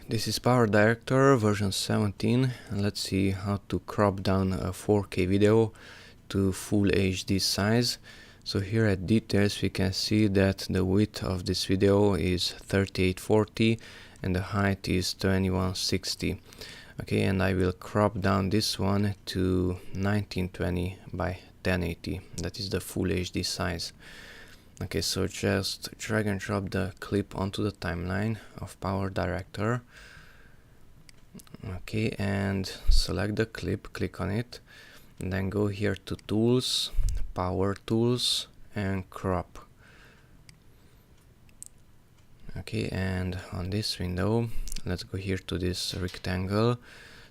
This is PowerDirector version 17, and let's see how to crop down a 4K video to full HD size. So here at details we can see that the width of this video is 3840 and the height is 2160. Okay, and I will crop down this one to 1920 by 1080. That is the full HD size. Okay, so just drag and drop the clip onto the timeline of PowerDirector. Okay, and select the clip, click on it, and then go here to Tools, Power Tools, and Crop. Okay, and on this window, let's go here to this rectangle,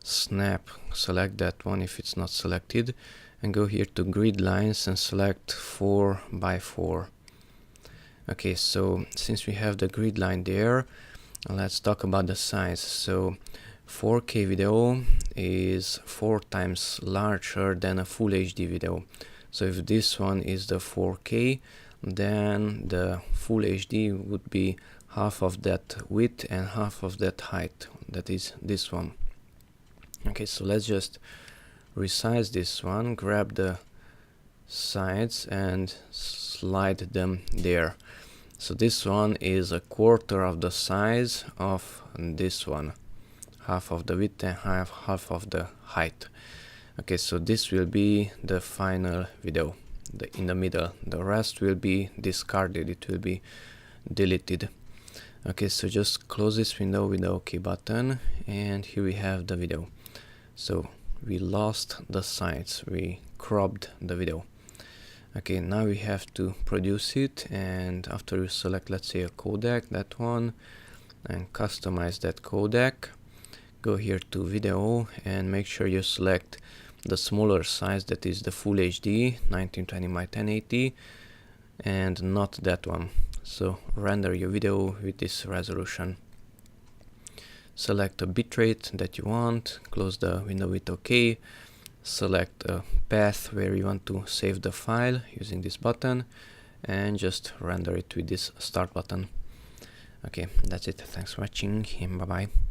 Snap, select that one if it's not selected, and go here to Grid Lines and select 4 by 4. Okay, so since we have the grid line there, let's talk about the size. So 4K video is 4 times larger than a full HD video. So if this one is the 4K, then the full HD would be half of that width and half of that height. That is this one. Okay, so let's just resize this one, grab the sides and slide them there. So this one is a quarter of the size of this one, half of the width and half of the height. Okay, so this will be the final video, in the middle. The rest will be discarded, it will be deleted. Okay, so just close this window with the OK button, and here we have the video. So we lost the sides, we cropped the video. Okay, now we have to produce it, and after you select, let's say, a codec, that one, and customize that codec, go here to video and make sure you select the smaller size, that is the full HD 1920 by 1080, and not that one. So render your video with this resolution. Select a bitrate that you want, close the window with OK, select a path where you want to save the file using this button, and just render it with this start button. Okay, that's it. Thanks for watching, and bye bye.